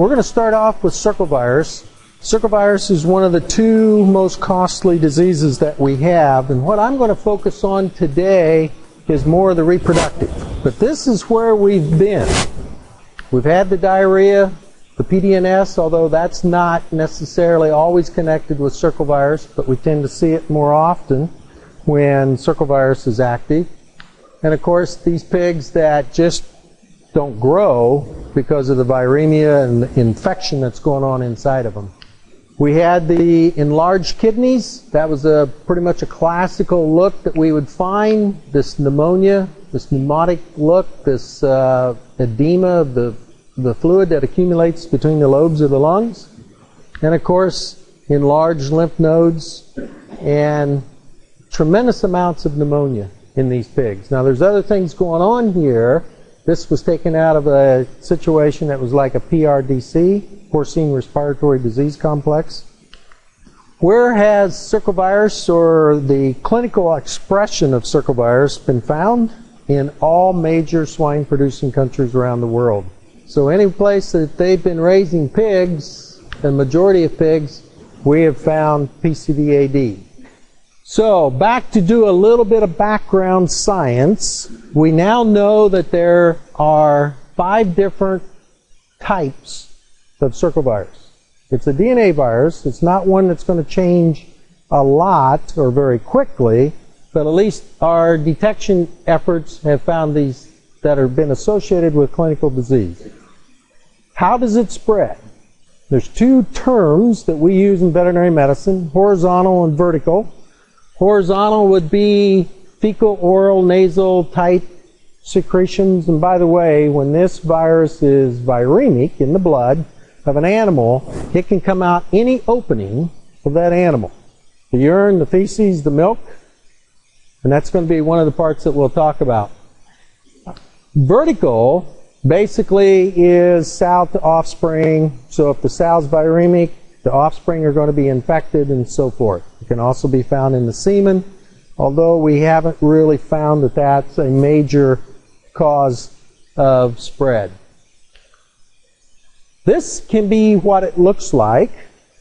We're going to start off with circovirus. Circovirus is one of the two most costly diseases that we have, and what I'm going to focus on today is more of the reproductive. But this is where we've been. We've had the diarrhea, the PDNS, although that's not necessarily always connected with circovirus, but we tend to see it more often when circovirus is active. And of course, these pigs that just don't grow because of the viremia and the infection that's going on inside of them. We had the enlarged kidneys. That was pretty much a classical look that we would find. This pneumonia, this pneumotic look, this edema of the fluid that accumulates between the lobes of the lungs. And of course, enlarged lymph nodes and tremendous amounts of pneumonia in these pigs. Now there's other things going on here. This was taken out of a situation that was like a PRDC, porcine respiratory disease complex. Where has circovirus or the clinical expression of circovirus been found? In all major swine producing countries around the world. So any place that they've been raising pigs, the majority of pigs, we have found PCVAD. So, back to do a little bit of background science. We now know that there are 5 different types of circovirus. It's a DNA virus. It's not one that's going to change a lot or very quickly, but at least our detection efforts have found these that have been associated with clinical disease. How does it spread? There's 2 terms that we use in veterinary medicine, horizontal and vertical. Horizontal would be fecal, oral, nasal type secretions. And by the way, when this virus is viremic in the blood of an animal, it can come out any opening of that animal. The urine, the feces, the milk. And that's going to be one of the parts that we'll talk about. Vertical basically is sow to offspring. So if the sow's viremic, the offspring are going to be infected and so forth. It can also be found in the semen, although we haven't really found that that's a major cause of spread. This can be what it looks like,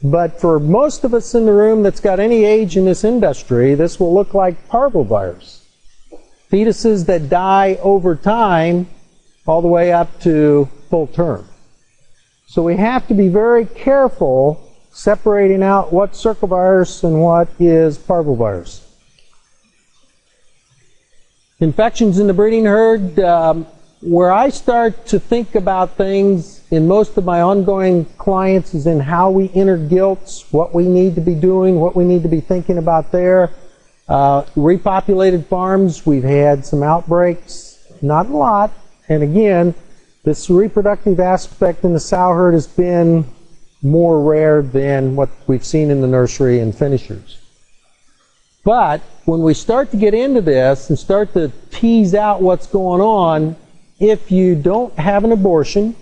but for most of us in the room that's got any age in this industry, this will look like parvovirus. Fetuses that die over time all the way up to full term. So we have to be very careful separating out what's circovirus and what is parvovirus. Infections in the breeding herd, where I start to think about things in most of my ongoing clients is in how we enter gilts, what we need to be doing, what we need to be thinking about there. Repopulated farms, we've had some outbreaks, not a lot, and again, this reproductive aspect in the sow herd has been more rare than what we've seen in the nursery and finishers. But when we start to get into this and start to tease out what's going on, if you don't have an abortion,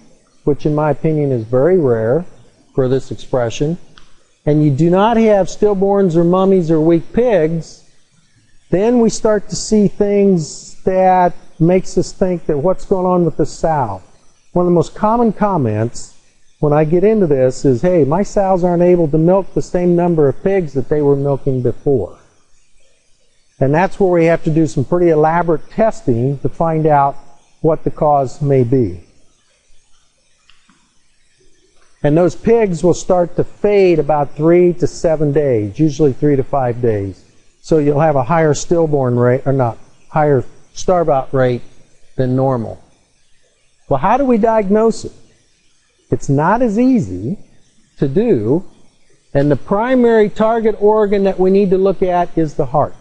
which in my opinion is very rare for this expression, and you do not have stillborns or mummies or weak pigs, then we start to see things that makes us think that what's going on with the sow. One of the most common comments when I get into this is, hey, my sows aren't able to milk the same number of pigs that they were milking before. And that's where we have to do some pretty elaborate testing to find out what the cause may be. And those pigs will start to fade about 3 to 7 days, usually 3 to 5 days. So you'll have a higher stillborn rate, or not, higher starve-out rate than normal. Well, how do we diagnose it? It's not as easy to do, and the primary target organ that we need to look at is the heart.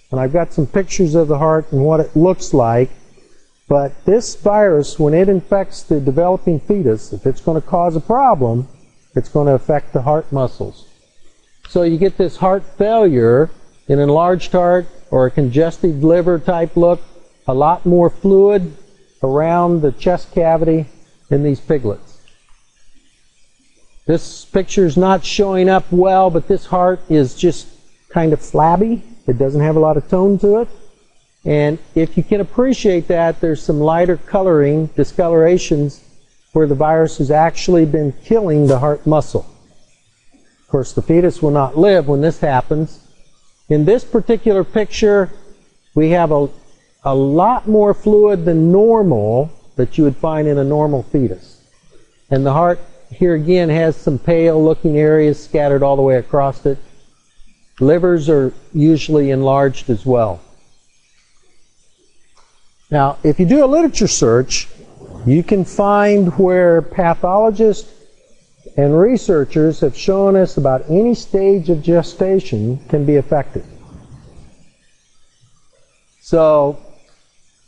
And I've got some pictures of the heart and what it looks like, but this virus, when it infects the developing fetus, if it's going to cause a problem, it's going to affect the heart muscles. So you get this heart failure, an enlarged heart, or a congestive liver type look, a lot more fluid around the chest cavity in these piglets. This picture is not showing up well, but this heart is just kind of flabby. It doesn't have a lot of tone to it. And if you can appreciate that, there's some lighter coloring, discolorations where the virus has actually been killing the heart muscle. Of course, the fetus will not live when this happens. In this particular picture, we have a lot more fluid than normal that you would find in a normal fetus. And the heart here again has some pale looking areas scattered all the way across it. Livers are usually enlarged as well. Now, if you do a literature search, you can find where pathologists and researchers have shown us about any stage of gestation can be affected. So,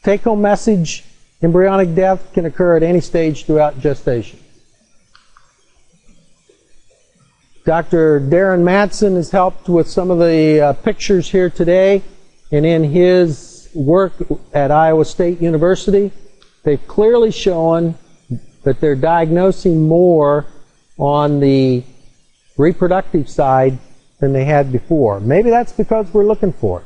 take-home message, embryonic death can occur at any stage throughout gestation. Dr. Darren Mattson has helped with some of the pictures here today, and in his work at Iowa State University, they've clearly shown that they're diagnosing more on the reproductive side than they had before. Maybe that's because we're looking for it.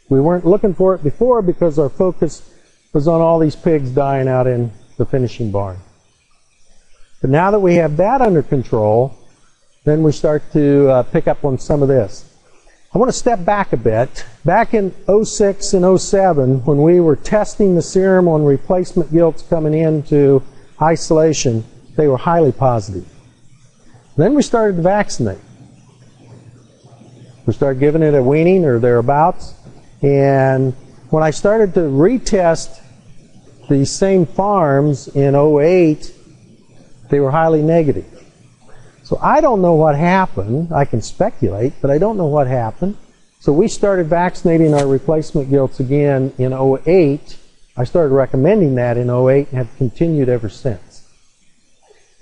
We weren't looking for it before because our focus was on all these pigs dying out in the finishing barn. But now that we have that under control, then we start to pick up on some of this. I want to step back a bit. Back in 06 and 07, when we were testing the serum on replacement gilts coming into isolation, they were highly positive. Then we started to vaccinate. We started giving it a weaning or thereabouts. And when I started to retest these same farms in 08, they were highly negative. So I don't know what happened. I can speculate, but I don't know what happened. So we started vaccinating our replacement gilts again in 08. I started recommending that in 08 and have continued ever since.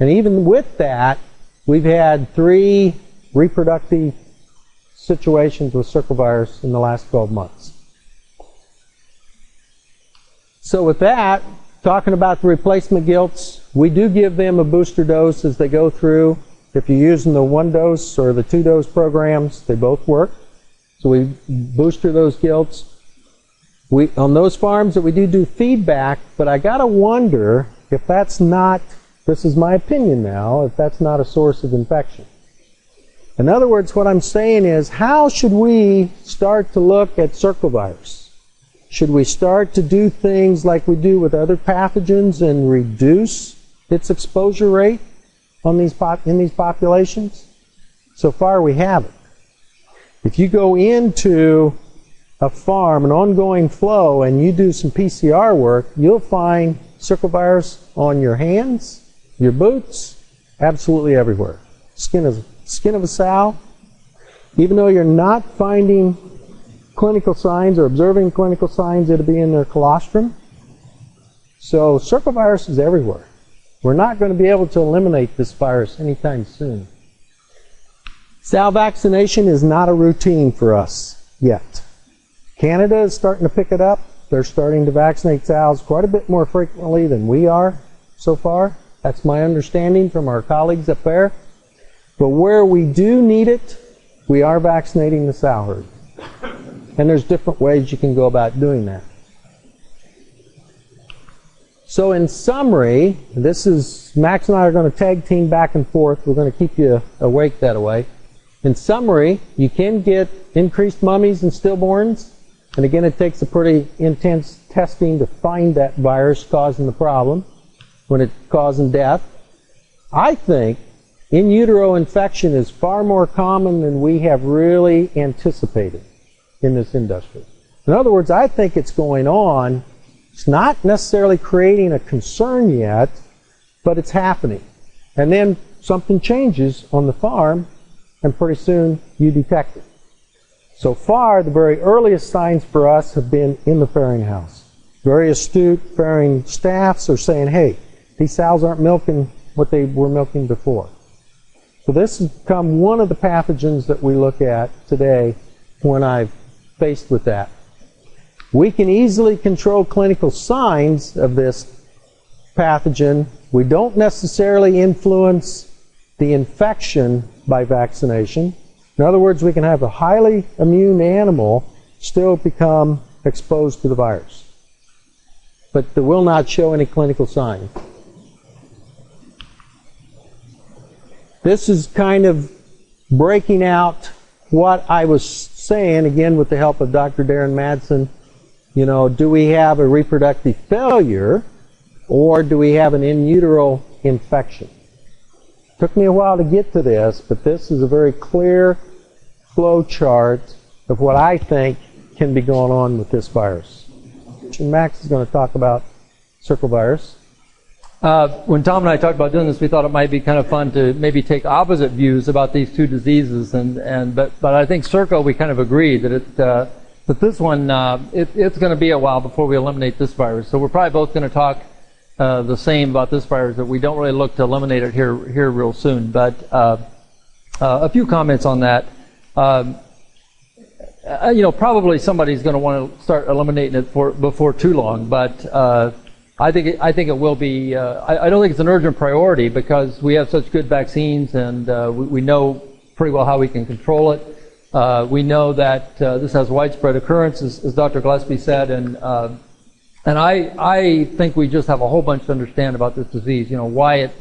And even with that, we've had 3 reproductive situations with circovirus in the last 12 months. So with that, talking about the replacement gilts, we do give them a booster dose as they go through. If you're using the 1-dose or the 2-dose programs, they both work. So we booster those gilts. On those farms that we do feedback, but I gotta wonder if that's not, this is my opinion now, if that's not a source of infection. In other words, what I'm saying is, how should we start to look at circovirus? Should we start to do things like we do with other pathogens and reduce its exposure rate on these in these populations? So far we haven't. If you go into a farm, an ongoing flow, and you do some PCR work, you'll find circovirus on your hands, your boots, absolutely everywhere. Skin of a sow. Even though you're not finding clinical signs or observing clinical signs, it'll be in their colostrum. So circovirus is everywhere. We're not going to be able to eliminate this virus anytime soon. Sow vaccination is not a routine for us yet. Canada is starting to pick it up. They're starting to vaccinate sows quite a bit more frequently than we are so far. That's my understanding from our colleagues up there. But where we do need it, we are vaccinating the sow herd. And there's different ways you can go about doing that. So in summary, this is, Max and I are going to tag team back and forth. We're going to keep you awake that way. In summary, you can get increased mummies and stillborns. And again, it takes a pretty intense testing to find that virus causing the problem when it's causing death. I think in utero infection is far more common than we have really anticipated in this industry. In other words, I think it's going on. It's not necessarily creating a concern yet, but it's happening. And then something changes on the farm, and pretty soon you detect it. So far, the very earliest signs for us have been in the farrowing house. Very astute farrowing staffs are saying, hey, these sows aren't milking what they were milking before. So this has become one of the pathogens that we look at today when I'm faced with that. We can easily control clinical signs of this pathogen. We don't necessarily influence the infection by vaccination. In other words, we can have a highly immune animal still become exposed to the virus, but they will not show any clinical signs. This is kind of breaking out what I was saying, again with the help of Dr. Darren Madsen. You know, do we have a reproductive failure or do we have an in utero infection? Took me a while to get to this, but this is a very clear flow chart of what I think can be going on with this virus. And Max is going to talk about circovirus. When Tom and I talked about doing this, we thought it might be kind of fun to maybe take opposite views about these two diseases, but I think Circo, we kind of agreed that that this one it's going to be a while before we eliminate this virus. So we're probably both going to talk the same about this virus, that we don't really look to eliminate it here real soon. But a few comments on that. You know, probably somebody's going to want to start eliminating it before too long, but I think it will be. I don't think it's an urgent priority because we have such good vaccines, and we know pretty well how we can control it. We know that this has widespread occurrence, as Dr. Gillespie said, and I think we just have a whole bunch to understand about this disease. You know, why it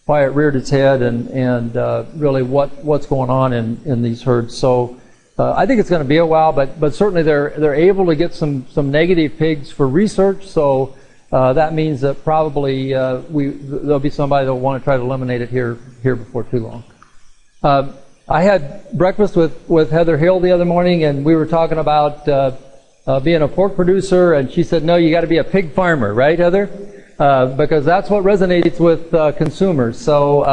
reared its head, and really what's going on in these herds. So I think it's going to be a while, but certainly they're able to get some negative pigs for research. So that means that probably there'll be somebody that will want to try to eliminate it here before too long. I had breakfast with Heather Hill the other morning, and we were talking about being a pork producer, and she said, no, you got to be a pig farmer, right, Heather? Because that's what resonates with consumers. So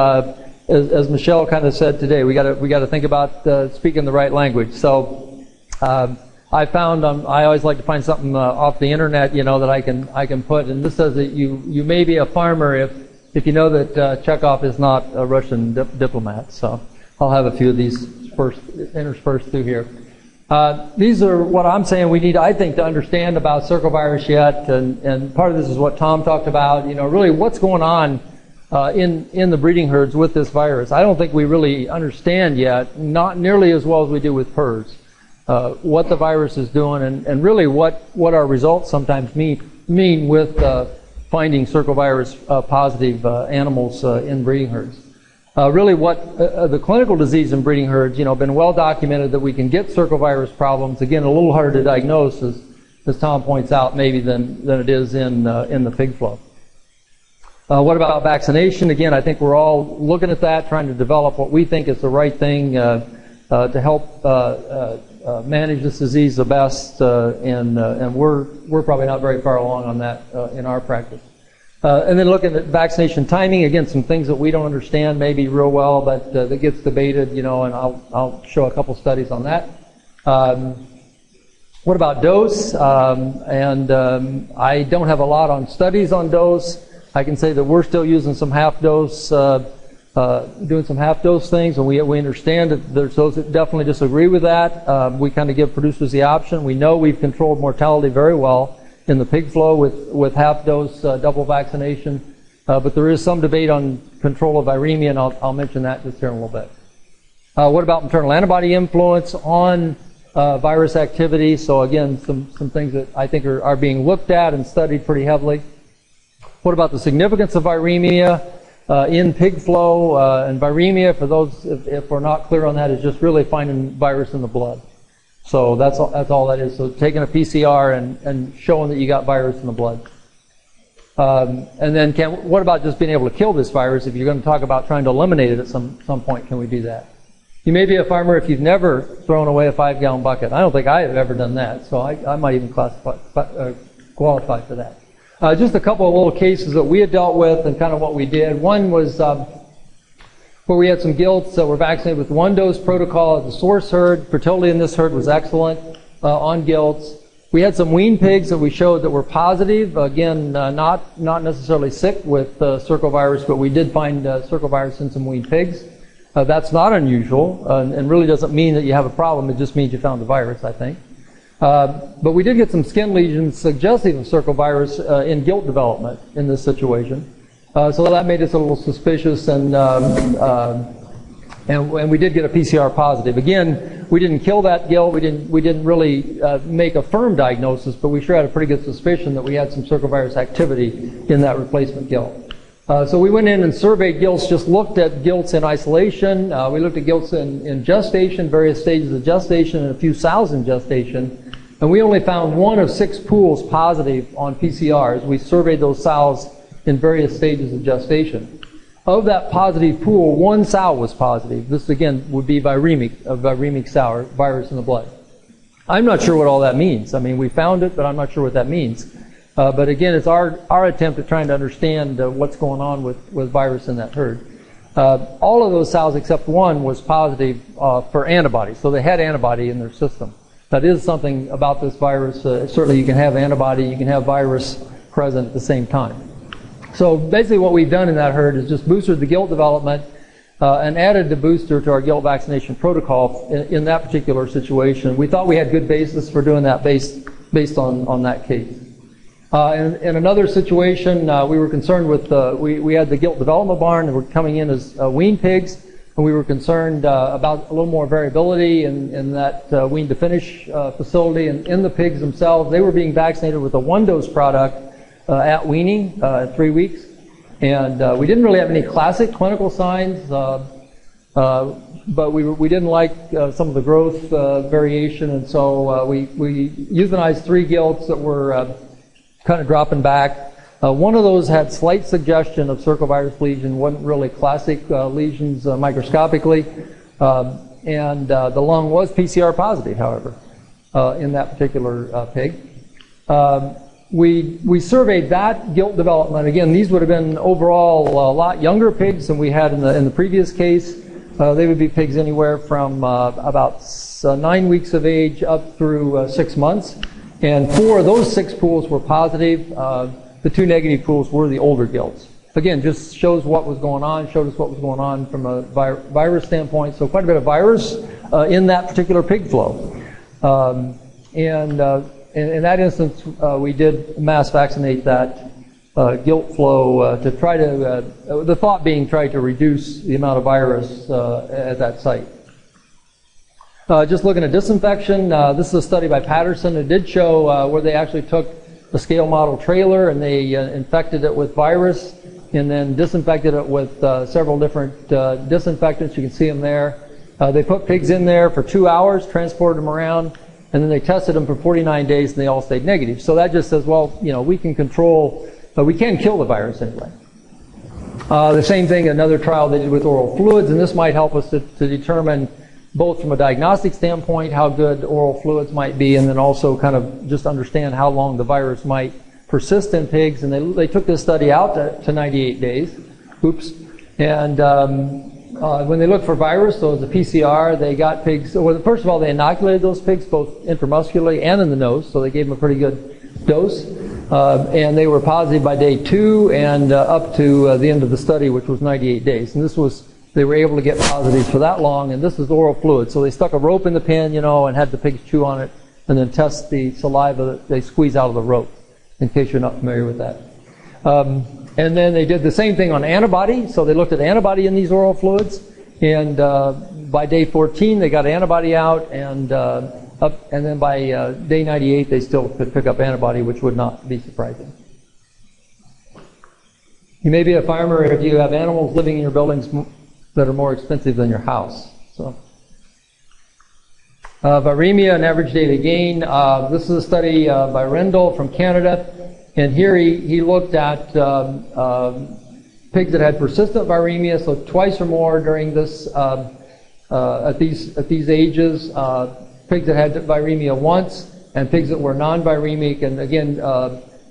as Michelle kind of said today, we got to think about speaking the right language. So I found I always like to find something off the internet, you know, that I can put, and this says that you may be a farmer if you know that Chekhov is not a Russian diplomat. So I'll have a few of these interspersed through here. These are what I'm saying we need, I think, to understand about circovirus yet, and part of this is what Tom talked about. You know, really what's going on in the breeding herds with this virus. I don't think we really understand yet, not nearly as well as we do with PRRS, what the virus is doing, and really what our results sometimes mean with finding circovirus positive animals in breeding herds. Really what the clinical disease in breeding herds, you know, been well documented that we can get circovirus problems, again, a little harder to diagnose, as Tom points out, maybe than it is in the pig flow. What about vaccination? Again, I think we're all looking at that, trying to develop what we think is the right thing to help manage this disease the best, and we're probably not very far along on that in our practice. And then looking at vaccination timing, again, some things that we don't understand maybe real well, but that gets debated, you know, and I'll show a couple studies on that. What about dose? I don't have a lot on studies on dose. I can say that we're still using some half dose, doing some half dose things, and we understand that there's those that definitely disagree with that. We kind of give producers the option. We know we've controlled mortality very well in the pig flow with half dose double vaccination, but there is some debate on control of viremia, and I'll mention that just here in a little bit. What about maternal antibody influence on virus activity? So again, some things that I think are being looked at and studied pretty heavily. What about the significance of viremia in pig flow? And viremia, for those if we're not clear on that, is just really finding virus in the blood. So that's all that is. So taking a PCR and showing that you got virus in the blood. And then what about just being able to kill this virus? If you're going to talk about trying to eliminate it at some point, can we do that? You may be a farmer if you've never thrown away a 5-gallon bucket. I don't think I have ever done that, so I might even qualify for that. Just a couple of little cases that we had dealt with and kind of what we did. One was where we had some gilts that were vaccinated with one-dose protocol at the source herd. Fertility in this herd was excellent on gilts. We had some wean pigs that we showed that were positive. Again, not necessarily sick with circovirus, but we did find circovirus in some wean pigs. That's not unusual and really doesn't mean that you have a problem. It just means you found the virus, I think. But we did get some skin lesions suggesting of circovirus in gilt development in this situation. So that made us a little suspicious, and we did get a PCR positive. Again, we didn't kill that gilt. We didn't really make a firm diagnosis, but we sure had a pretty good suspicion that we had some circovirus activity in that replacement gilt. So we went in and surveyed gilts, just looked at gilts in isolation. We looked at gilts in gestation, various stages of gestation, and a few sows in gestation. And we only found 1 of 6 pools positive on PCRs. We surveyed those sows in various stages of gestation. Of that positive pool, 1 sow was positive. This, again, would be viremic, a viremic sow, or virus in the blood. I'm not sure what all that means. I mean, we found it, but I'm not sure what that means. But again, it's our attempt at trying to understand what's going on with virus in that herd. All of those sows except 1 was positive for antibodies, so they had antibody in their system. That is something about this virus. Certainly you can have antibody, you can have virus present at the same time. So basically what we've done in that herd is just boosted the gilt development and added the booster to our gilt vaccination protocol in that particular situation. We thought we had good basis for doing that based on that case. In another situation, we were concerned with, we had the gilt development barn that were coming in as weaned pigs, and we were concerned about a little more variability in that wean to finish facility. And in the pigs themselves, they were being vaccinated with a 1-dose product at weaning at 3 weeks. And we didn't really have any classic clinical signs, but we didn't like some of the growth variation, and so we euthanized 3 gilts that were kind of dropping back. One of those had slight suggestion of circovirus lesion, wasn't really classic lesions microscopically, and the lung was PCR positive, however, in that particular pig. We surveyed that gilt development. Again, these would have been overall a lot younger pigs than we had in the previous case. They would be pigs anywhere from about 9 weeks of age up through 6 months. And 4 of those 6 pools were positive. The 2 negative pools were the older gilts. Again, just shows what was going on, showed us what was going on from a virus standpoint. So quite a bit of virus in that particular pig flow. In that instance, we did mass vaccinate that gilt flow to try to, the thought being try to reduce the amount of virus at that site. Just looking at disinfection, this is a study by Patterson. It did show where they actually took a scale model trailer and they infected it with virus and then disinfected it with several different disinfectants. You can see them there. They put pigs in there for 2 hours, transported them around, and then they tested them for 49 days and they all stayed negative. So that just says, well, you know, we can control, we can kill the virus anyway. The same thing, another trial they did with oral fluids, and this might help us to determine both from a diagnostic standpoint how good oral fluids might be, and then also kind of just understand how long the virus might persist in pigs. And they took this study out to 98 days. Oops. And when they looked for virus, so it was a PCR, they got pigs, well, first of all, they inoculated those pigs both intramuscularly and in the nose, so they gave them a pretty good dose. And they were positive by day 2 and up to the end of the study, which was 98 days. And this was, they were able to get positives for that long, and this is oral fluid. So they stuck a rope in the pen, you know, and had the pigs chew on it, and then test the saliva that they squeeze out of the rope, in case you're not familiar with that. And then they did the same thing on antibody. So they looked at antibody in these oral fluids, and by day 14 they got antibody out, and then by day 98 they still could pick up antibody, which would not be surprising. You may be a farmer if you have animals living in your buildings that are more expensive than your house. So, viremia and average daily gain. This is a study by Rendell from Canada, and here he looked at pigs that had persistent viremia, so twice or more during this at these ages. Pigs that had viremia once, and pigs that were non-viremic. And again,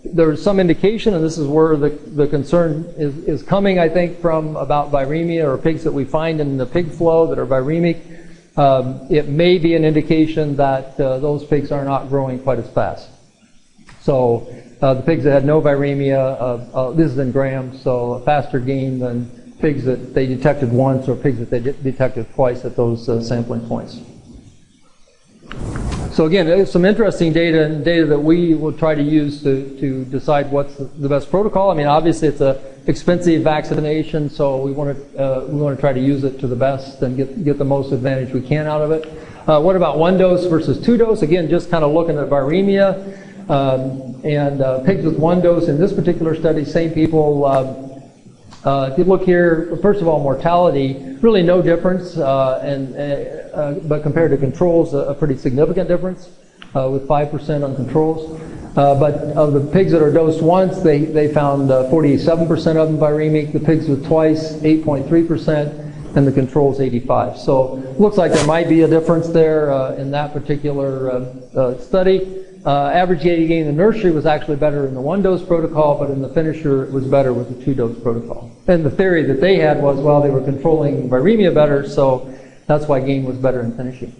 there's some indication, and this is where the concern is coming, I think, from about viremia, or pigs that we find in the pig flow that are viremic. It may be an indication that those pigs are not growing quite as fast. So the pigs that had no viremia, this is in grams, so a faster gain than pigs that they detected once or pigs that they detected twice at those sampling points. So again, there's some interesting data, and data that we will try to use to decide what's the best protocol. I mean, obviously it's an expensive vaccination, so we want to try to use it to the best and get the most advantage we can out of it. What about 1 dose versus 2 dose? Again, just kind of looking at viremia and pigs with 1 dose in this particular study, same people If you look here, first of all, mortality, really no difference, but compared to controls, a pretty significant difference, with 5% on controls. But of the pigs that are dosed once, they found 47% of them viremic. The pigs with twice, 8.3%, and the controls 85%. So looks like there might be a difference there in that particular study. Average daily gain in the nursery was actually better in the one-dose protocol, but in the finisher it was better with the two-dose protocol. And the theory that they had was, well, they were controlling viremia better, so that's why gain was better in finishing.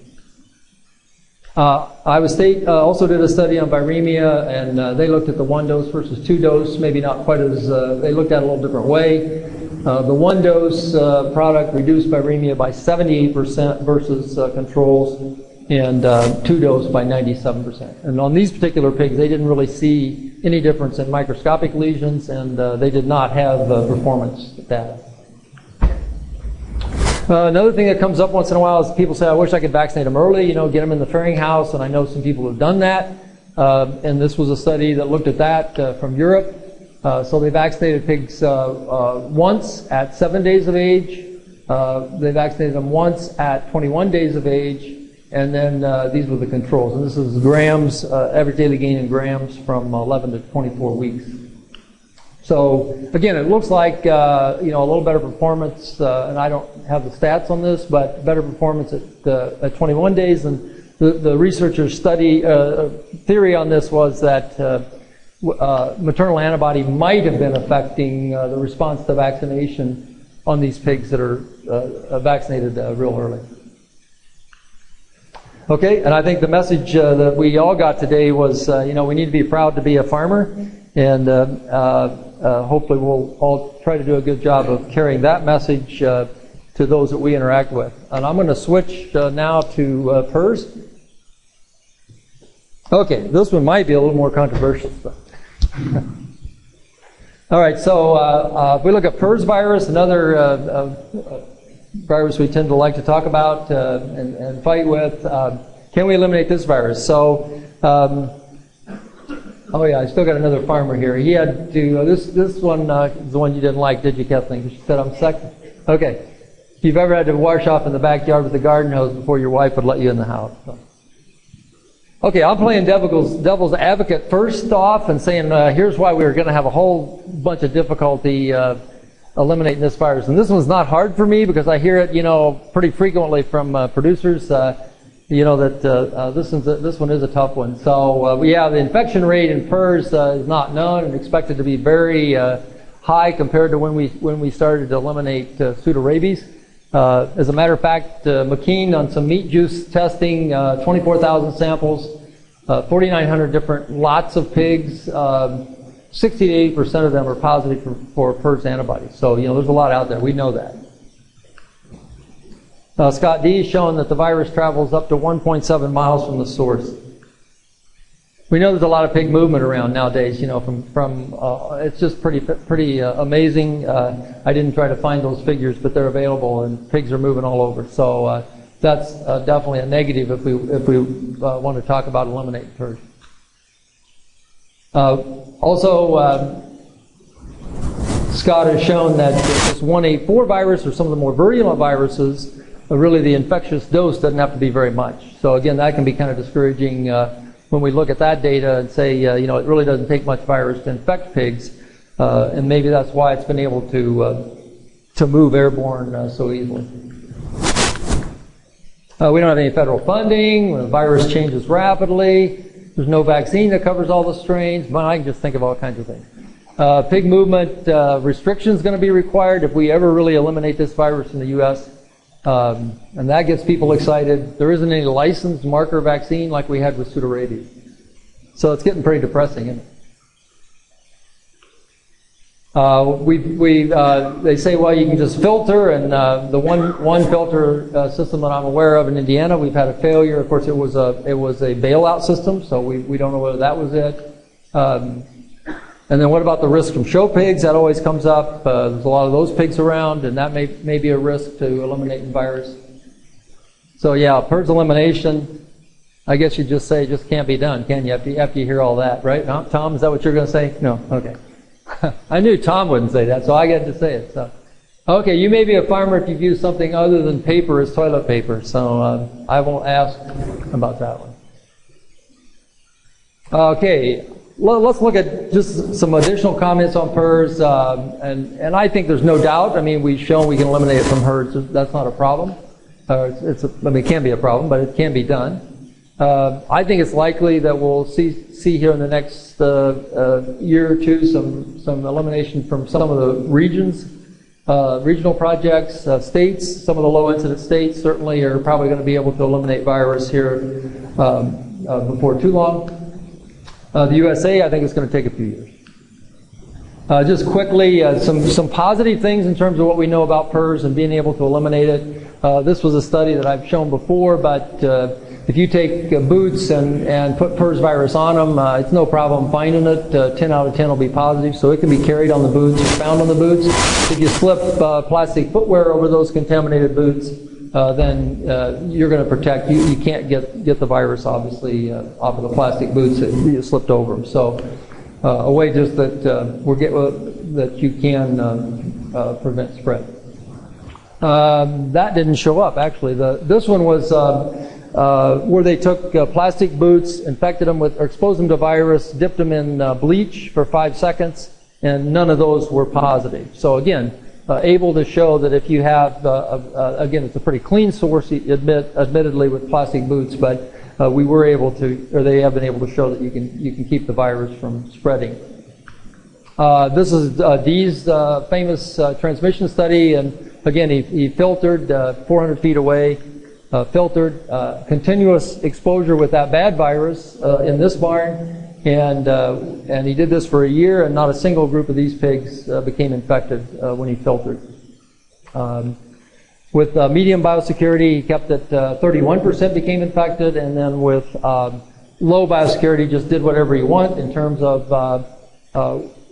Iowa State also did a study on viremia, and they looked at the one-dose versus two-dose, maybe not quite as, they looked at it a little different way. The one-dose product reduced viremia by 78% versus controls, and two-dose by 97%. And on these particular pigs, they didn't really see any difference in microscopic lesions, and they did not have performance data. Another thing that comes up once in a while is people say, I wish I could vaccinate them early, you know, get them in the fairing house, and I know some people have done that. And this was a study that looked at that from Europe. So they vaccinated pigs once at 7 days of age. They vaccinated them once at 21 days of age. And then these were the controls. And this is grams, average daily gain in grams from 11 to 24 weeks. So again, it looks like you know, a little better performance, and I don't have the stats on this, but better performance at 21 days. And the researchers' theory on this was that maternal antibody might have been affecting the response to vaccination on these pigs that are vaccinated real early. Okay, and I think the message that we all got today was, you know, we need to be proud to be a farmer, and hopefully we'll all try to do a good job of carrying that message to those that we interact with. And I'm going to switch now to PRRS. Okay, this one might be a little more controversial. All right, so if we look at PRRS virus, another virus we tend to like to talk about and fight with. Can we eliminate this virus? So, oh yeah, I still got another farmer here. He had to, this one is the one you didn't like, did you, Kathleen? She said I'm second. Okay. If you've ever had to wash off in the backyard with a garden hose before your wife would let you in the house. So. Okay, I'm playing devil's advocate first off and saying here's why we're going to have a whole bunch of difficulty eliminating this virus. And this one's not hard for me because I hear it, you know, pretty frequently from producers, you know, that this one is a tough one. So yeah, the infection rate in PRRS is not known and expected to be very high compared to when we started to eliminate pseudorabies. As a matter of fact, McKean on some meat juice testing, 24,000 samples, 4,900 different lots of pigs. 60 to 80% of them are positive for PRRS antibodies. So, you know, there's a lot out there. We know that. Scott D. has shown that the virus travels up to 1.7 miles from the source. We know there's a lot of pig movement around nowadays, you know, it's just pretty amazing. I didn't try to find those figures, but they're available, and pigs are moving all over. So that's definitely a negative if we want to talk about eliminating PRRS. Also, Scott has shown that this 184 virus, or some of the more virulent viruses, really the infectious dose doesn't have to be very much. So again, that can be kind of discouraging when we look at that data and say, you know, it really doesn't take much virus to infect pigs, and maybe that's why it's been able to move airborne so easily. We don't have any federal funding. The virus changes rapidly. There's no vaccine that covers all the strains, but I can just think of all kinds of things. Pig movement restrictions going to be required if we ever really eliminate this virus in the U.S., and that gets people excited. There isn't any licensed marker vaccine like we had with pseudorabies. So it's getting pretty depressing, isn't it? They say, well, you can just filter, and the one filter system that I'm aware of in Indiana, we've had a failure. Of course, it was a bailout system, so we don't know whether that was it. And then what about the risk from show pigs? That always comes up. There's a lot of those pigs around, and that may be a risk to eliminating virus. So yeah, PRRS elimination, I guess you just say it just can't be done, can you? After you hear all that, right? Tom, is that what you're going to say? No? Okay. I knew Tom wouldn't say that, so I get to say it. So, okay, you may be a farmer if you've used something other than paper as toilet paper, so I won't ask about that one. Okay, let's look at just some additional comments on PRRS, and I think there's no doubt. I mean, we've shown we can eliminate it from herds. That's not a problem. I mean, it can be a problem, but it can be done. I think it's likely that we'll see here in the next year or two some elimination from some of the regions, regional projects, states. Some of the low-incident states certainly are probably going to be able to eliminate virus here before too long. The USA, I think it's going to take a few years. Just quickly, some positive things in terms of what we know about PRRS and being able to eliminate it. This was a study that I've shown before, but if you take boots and put PRRS virus on them, it's no problem finding it. 10 out of 10 will be positive, so it can be carried on the boots or found on the boots. If you slip plastic footwear over those contaminated boots, then you're going to protect. You can't get the virus, obviously, off of the plastic boots that you slipped over them. So a way just that that you can prevent spread. That didn't show up, actually. This one was where they took plastic boots, infected them with, or exposed them to virus, dipped them in bleach for 5 seconds, and none of those were positive. So again, able to show that if you have, again, it's a pretty clean source, admittedly, with plastic boots, but we were able to, or they have been able to show that you can keep the virus from spreading. This is Dee's famous transmission study, and again, he filtered 400 feet away, filtered continuous exposure with that bad virus in this barn, and he did this for a year, and not a single group of these pigs became infected when he filtered. With medium biosecurity, he kept it 31% became infected, and then with low biosecurity, just did whatever you want in terms of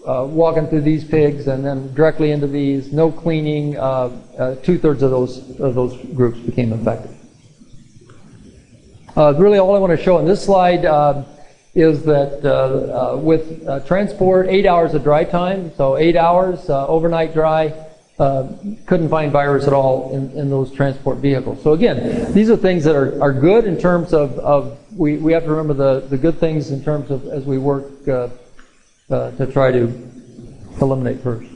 walking through these pigs and then directly into these, no cleaning. 2/3 of those groups became infected. Really, all I want to show in this slide is that with transport, 8 hours of dry time, so 8 hours overnight dry, couldn't find virus at all in those transport vehicles. So again, these are things that are good in terms of we have to remember the good things in terms of as we work to try to eliminate PRRS.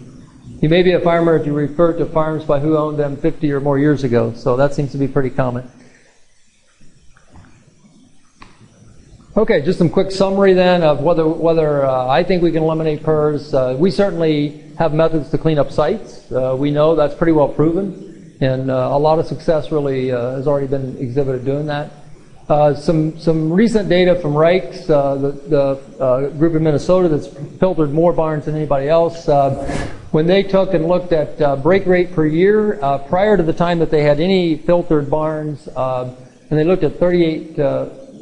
You may be a farmer if you refer to farms by who owned them 50 or more years ago, so that seems to be pretty common. Okay, just some quick summary then of whether I think we can eliminate PRRS. We certainly have methods to clean up sites. We know that's pretty well proven, and a lot of success really has already been exhibited doing that. Some recent data from Reichs, the group in Minnesota that's filtered more barns than anybody else, when they took and looked at break rate per year prior to the time that they had any filtered barns, and they looked at 38,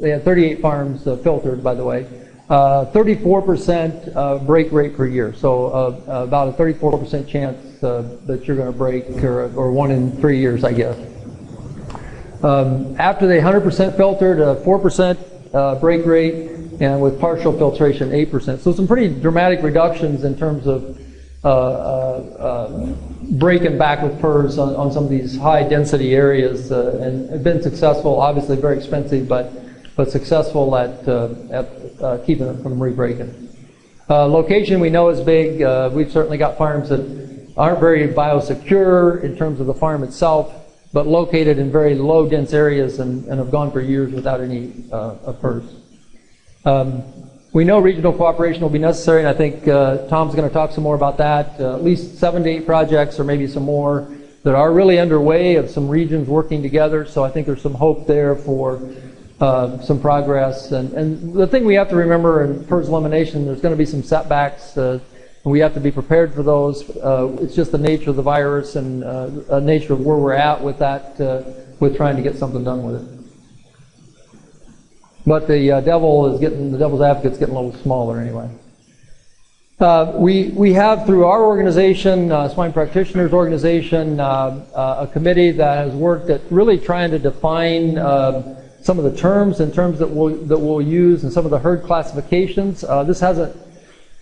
they had 38 farms filtered, by the way, 34% break rate per year. So about a 34% chance that you're going to break, or 1 in 3 years, I guess. After they 100% filtered, 4% break rate, and with partial filtration, 8%. So some pretty dramatic reductions in terms of breaking back with PRRS on some of these high density areas, and have been successful. Obviously, very expensive, but successful at keeping it from re-breaking. Location we know is big. We've certainly got farms that aren't very biosecure in terms of the farm itself, but located in very low dense areas and have gone for years without any PRRS. We know regional cooperation will be necessary, and I think Tom's going to talk some more about that. At least 7 to 8 projects, or maybe some more, that are really underway of some regions working together, so I think there's some hope there for some progress. And the thing we have to remember in PRRS elimination, there's going to be some setbacks, and we have to be prepared for those. It's just the nature of the virus and the nature of where we're at with that, with trying to get something done with it. But the devil's advocate's getting a little smaller anyway. We have, through our organization, Swine Practitioners Organization, a committee that has worked at really trying to define some of the terms that we'll use and some of the herd classifications. This hasn't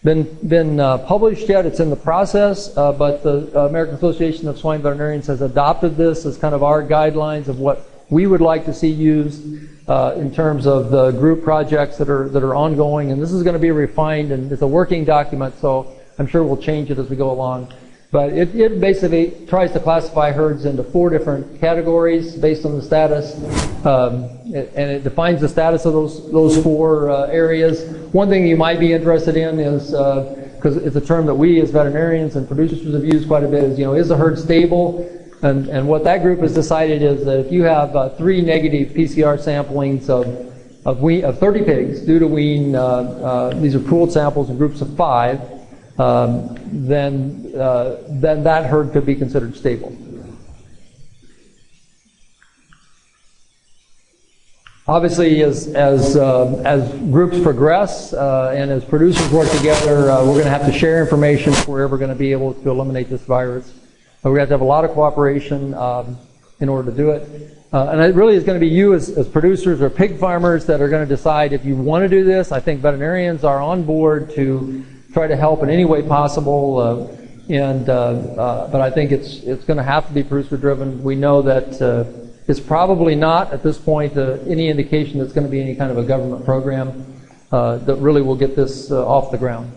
been published yet. It's in the process, but the American Association of Swine Veterinarians has adopted this as kind of our guidelines of what we would like to see used in terms of the group projects that are ongoing. And this is going to be refined, and it's a working document, so I'm sure we'll change it as we go along. But it basically tries to classify herds into 4 different categories based on the status, and it defines the status of those 4 areas. One thing you might be interested in is, because it's a term that we as veterinarians and producers have used quite a bit, is the herd stable? And what that group has decided is that if you have 3 negative PCR samplings of 30 pigs due to wean, these are pooled samples in groups of 5, then that herd could be considered stable. Obviously, as groups progress and as producers work together, we're going to have to share information if we're ever going to be able to eliminate this virus. We're going to have a lot of cooperation in order to do it. And it really is going to be you as producers or pig farmers that are going to decide if you want to do this. I think veterinarians are on board to try to help in any way possible. But I think it's going to have to be producer driven. We know that it's probably not at this point any indication that it's going to be any kind of a government program that really will get this off the ground.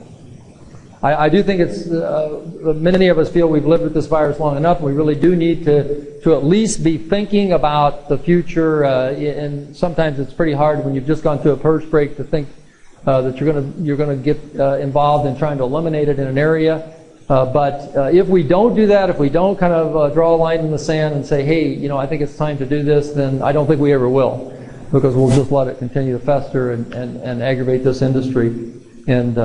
I do think it's many of us feel we've lived with this virus long enough, and we really do need to at least be thinking about the future. And sometimes it's pretty hard when you've just gone through a PRRS break to think that you're going to get involved in trying to eliminate it in an area. But if we don't do that, if we don't kind of draw a line in the sand and say, hey, I think it's time to do this, then I don't think we ever will, because we'll just let it continue to fester and aggravate this industry. And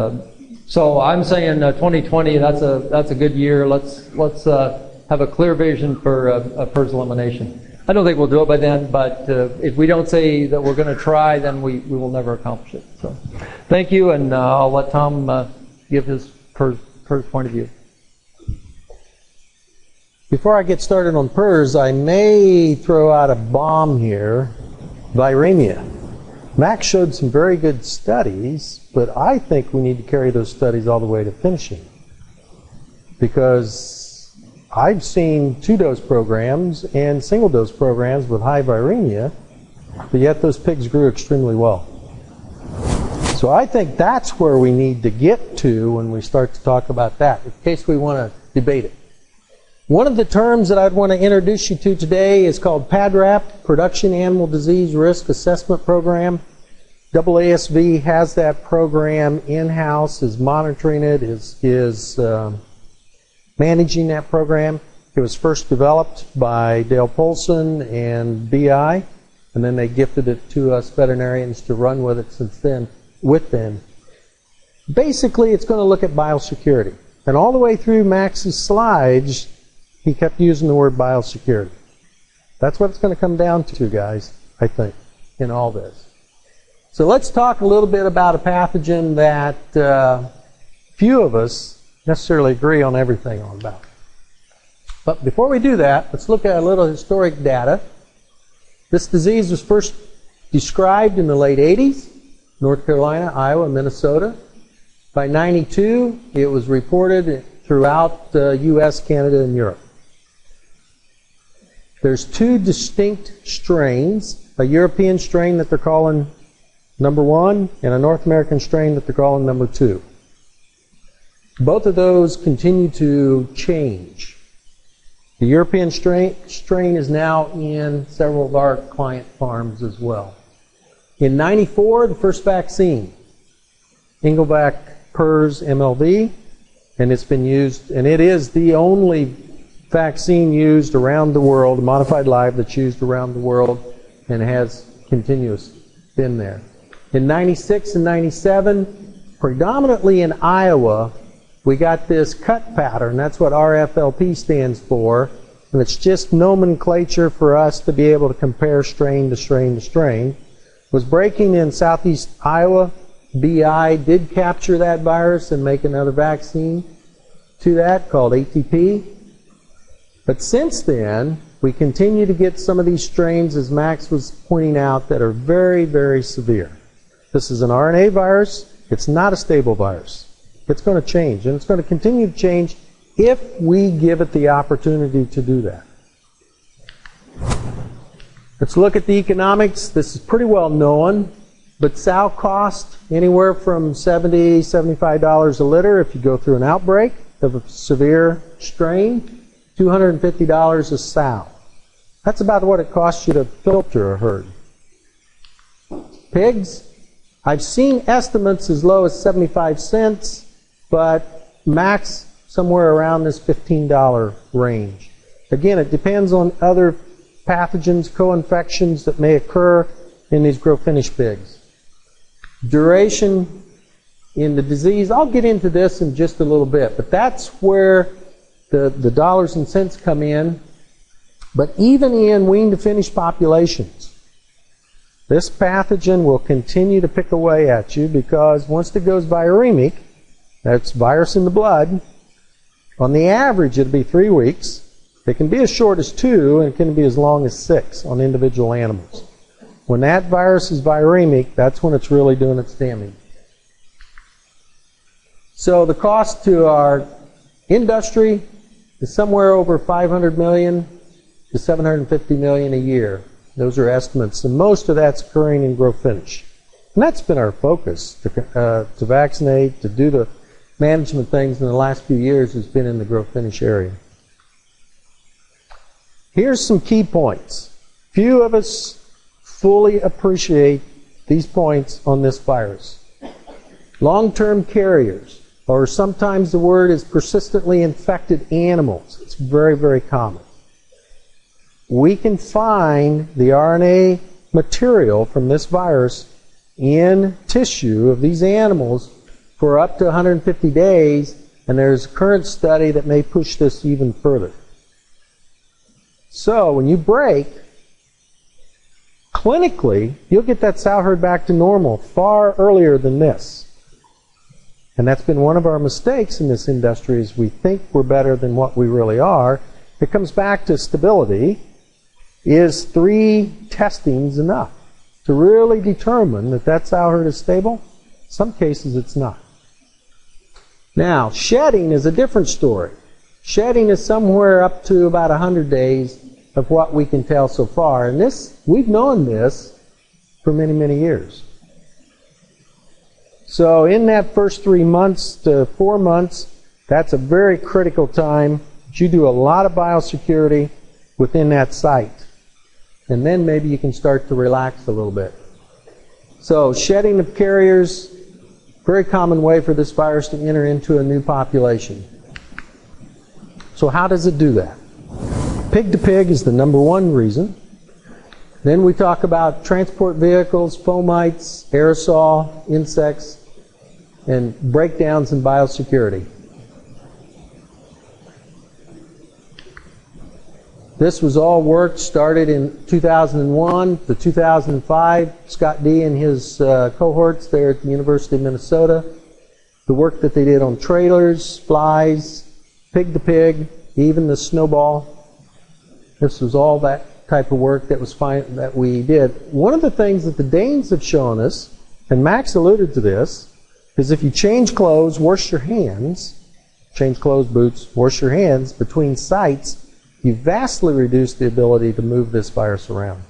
so I'm saying 2020, that's a good year. Let's have a clear vision for PRRS elimination. I don't think we'll do it by then, but if we don't say that we're going to try, then we will never accomplish it. So thank you, and I'll let Tom give his PRRS point of view. Before I get started on PRRS, I may throw out a bomb here. Viremia. Max showed some very good studies, but I think we need to carry those studies all the way to finishing, because I've seen 2-dose programs and single-dose programs with high viremia, but yet those pigs grew extremely well. So I think that's where we need to get to when we start to talk about that, in case we want to debate it. One of the terms that I'd want to introduce you to today is called PADRAP, Production Animal Disease Risk Assessment Program. AASV has that program in-house, is monitoring it, is managing that program. It was first developed by Dale Polson and BI, and then they gifted it to us veterinarians to run with it since then, with them. Basically, it's going to look at biosecurity. And all the way through Max's slides, he kept using the word biosecurity. That's what it's going to come down to, guys, I think, in all this. So let's talk a little bit about a pathogen that few of us necessarily agree on everything on about. But before we do that, let's look at a little historic data. This disease was first described in the late 80s, North Carolina, Iowa, Minnesota. By 92, it was reported throughout the U.S., Canada, and Europe. There's 2 distinct strains, a European strain that they're calling number 1 and a North American strain that they're calling number 2. Both of those continue to change. The European strain is now in several of our client farms as well. In 94, the first vaccine, Engelbach PRRS MLV, and it's been used, and it is the only vaccine used around the world, modified live that's used around the world, and has continuous been there. In 96 and 97, predominantly in Iowa, we got this cut pattern. That's what RFLP stands for, and it's just nomenclature for us to be able to compare strain to strain to strain. It was breaking in southeast Iowa. BI did capture that virus and make another vaccine to that called ATP. But since then, we continue to get some of these strains, as Max was pointing out, that are very, very severe. This is an RNA virus. It's not a stable virus. It's going to change, and it's going to continue to change if we give it the opportunity to do that. Let's look at the economics. This is pretty well known, but sow cost anywhere from $70, $75 a litter if you go through an outbreak of a severe strain, $250 a sow. That's about what it costs you to filter a herd. Pigs, I've seen estimates as low as 75 cents, but max somewhere around this $15 range. Again, it depends on other pathogens, co-infections that may occur in these grow-finish pigs. Duration in the disease, I'll get into this in just a little bit, but that's where the dollars and cents come in. But even in wean to finish populations, this pathogen will continue to pick away at you because once it goes viremic, that's virus in the blood, on the average it'll be 3 weeks. It can be as short as 2 and it can be as long as 6 on individual animals. When that virus is viremic, that's when it's really doing its damage. So the cost to our industry is somewhere over $500 million to $750 million a year. Those are estimates, and most of that's occurring in grow finish. And that's been our focus, to vaccinate, to do the management things in the last few years has been in the grow finish area. Here's some key points. Few of us fully appreciate these points on this virus. Long-term carriers, or sometimes the word is persistently infected animals. It's very, very common. We can find the RNA material from this virus in tissue of these animals for up to 150 days, and there's a current study that may push this even further. So when you break, clinically, you'll get that sow herd back to normal far earlier than this. And that's been one of our mistakes in this industry, is we think we're better than what we really are. It comes back to stability. Is 3 testings enough to really determine that that sow herd is stable? In some cases it's not. Now, shedding is a different story. Shedding is somewhere up to about 100 days of what we can tell so far. And this, we've known this for many, many years. So in that first 3 months to 4 months, that's a very critical time. You do a lot of biosecurity within that site. And then maybe you can start to relax a little bit. So shedding of carriers, very common way for this virus to enter into a new population. So how does it do that? Pig to pig is the #1 reason. Then we talk about transport vehicles, fomites, aerosol, insects, and breakdowns in biosecurity. This was all work started in 2001 to 2005. Scott D. and his cohorts there at the University of Minnesota. The work that they did on trailers, flies, pig to pig, even the snowball. This was all that type of work that was that we did. One of the things that the Danes have shown us, and Max alluded to this, is if you change clothes, wash your hands, change clothes, boots, wash your hands between sites, you vastly reduce the ability to move this virus around.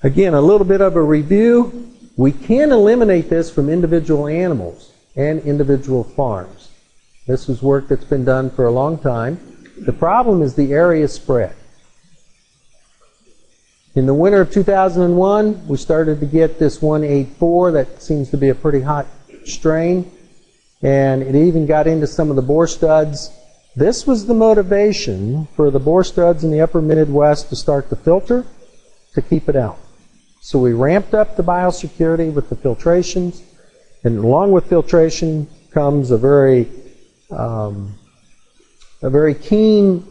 Again, a little bit of a review. We can eliminate this from individual animals and individual farms. This is work that's been done for a long time. The problem is the area spread. In the winter of 2001, we started to get this 184 that seems to be a pretty hot strain, and it even got into some of the boar studs. This was the motivation for the boar studs in the upper Midwest to start the filter to keep it out. So we ramped up the biosecurity with the filtrations, and along with filtration comes a very keen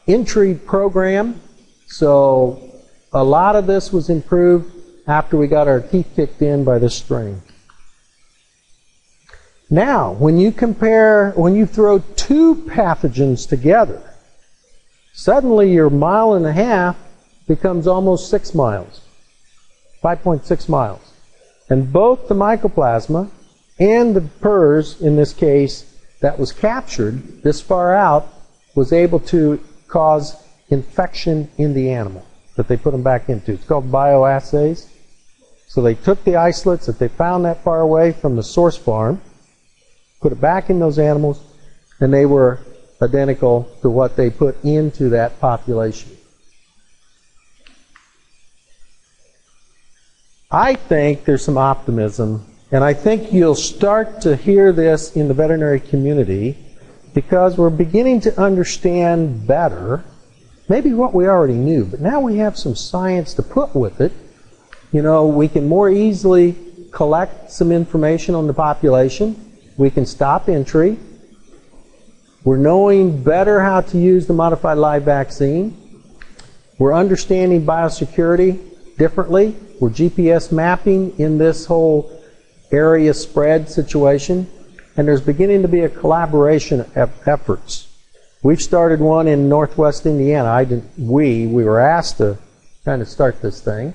entry program. So a lot of this was improved after we got our teeth kicked in by this strain. Now, when you throw 2 pathogens together, suddenly your 1.5 miles becomes almost 6 miles, 5.6 miles. And both the mycoplasma and the PRRS, in this case, that was captured this far out, was able to cause infection in the animal that they put them back into. It's called bioassays. So they took the isolates that they found that far away from the source farm, put it back in those animals, and they were identical to what they put into that population. I think there's some optimism, and I think you'll start to hear this in the veterinary community because we're beginning to understand better maybe what we already knew, but now we have some science to put with it. You know, we can more easily collect some information on the population. We can stop entry. We're knowing better how to use the modified live vaccine. We're understanding biosecurity differently. We're GPS mapping in this whole area spread situation. And there's beginning to be a collaboration of efforts. We've started one in Northwest Indiana. We were asked to kind of start this thing.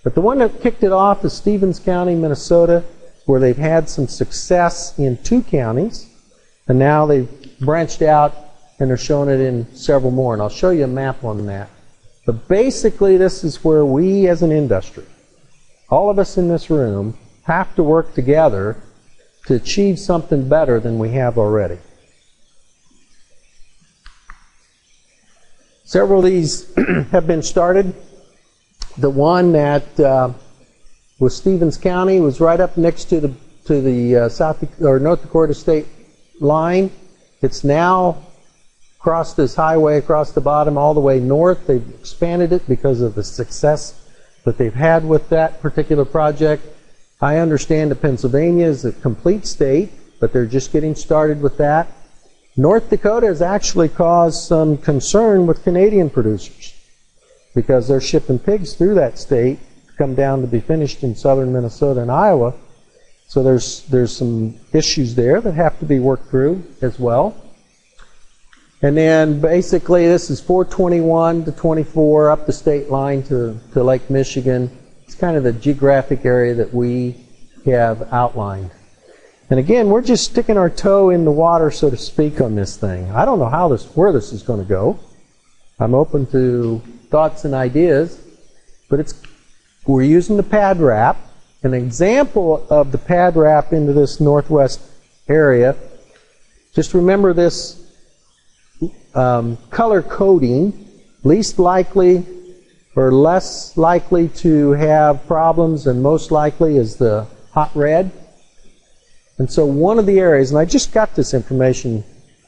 But the one that kicked it off is Stevens County, Minnesota, where they've had some success in 2 counties. And now they've branched out and they're showing it in several more. And I'll show you a map on that. But basically, this is where we as an industry, all of us in this room, have to work together to achieve something better than we have already. Several of these have been started. The one that was Stevens County was right up next to the North Dakota state line. It's now crossed this highway across the bottom all the way north. They've expanded it because of the success that they've had with that particular project. I understand that Pennsylvania is a complete state, but they're just getting started with that. North Dakota has actually caused some concern with Canadian producers because they're shipping pigs through that state to come down to be finished in southern Minnesota and Iowa. So there's some issues there that have to be worked through as well. And then basically this is 421 to 24 up the state line to Lake Michigan. It's kind of the geographic area that we have outlined. And again, we're just sticking our toe in the water, so to speak, on this thing. I don't know where this is going to go. I'm open to thoughts and ideas, but we're using the pad wrap. An example of the pad wrap into this northwest area, just remember this color coding, least likely or less likely to have problems and most likely is the hot red. And so one of the areas, and I just got this information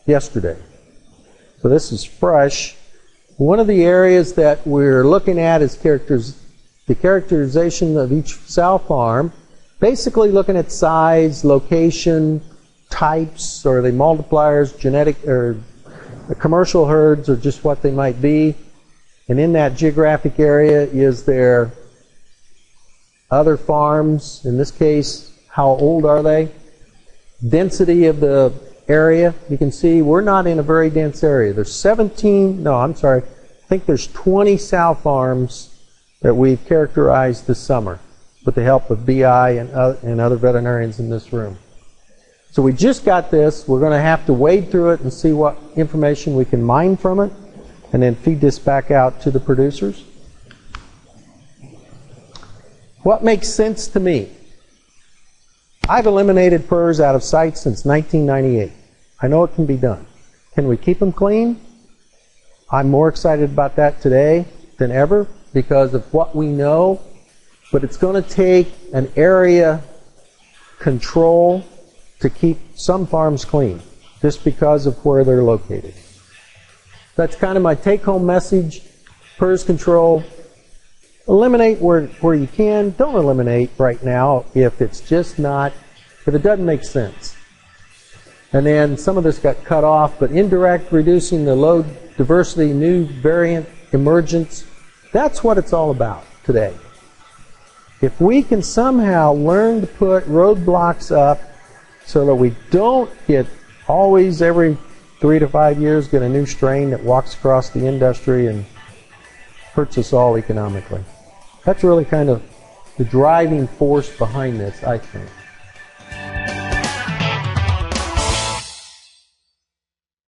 yesterday, so this is fresh. One of the areas that we're looking at is the characterization of each sow farm, basically looking at size, location, types, or are they multipliers, genetic, or commercial herds, or just what they might be. And in that geographic area, is there other farms? In this case, how old are they? Density of the area. You can see we're not in a very dense area. There's I think there's 20 sow farms that we've characterized this summer with the help of BI and other veterinarians in this room. So we just got this. We're going to have to wade through it and see what information we can mine from it and then feed this back out to the producers. What makes sense to me? I've eliminated PRRS out of sight since 1998. I know it can be done. Can we keep them clean? I'm more excited about that today than ever because of what we know, but it's going to take an area control to keep some farms clean just because of where they're located. That's kind of my take-home message. PRRS control, eliminate where you can. Don't eliminate right now if it doesn't make sense. And then some of this got cut off, but indirect, reducing the low diversity, new variant emergence, that's what it's all about today. If we can somehow learn to put roadblocks up so that we don't get always every 3 to 5 years get a new strain that walks across the industry and hurts us all economically. That's really kind of the driving force behind this, I think.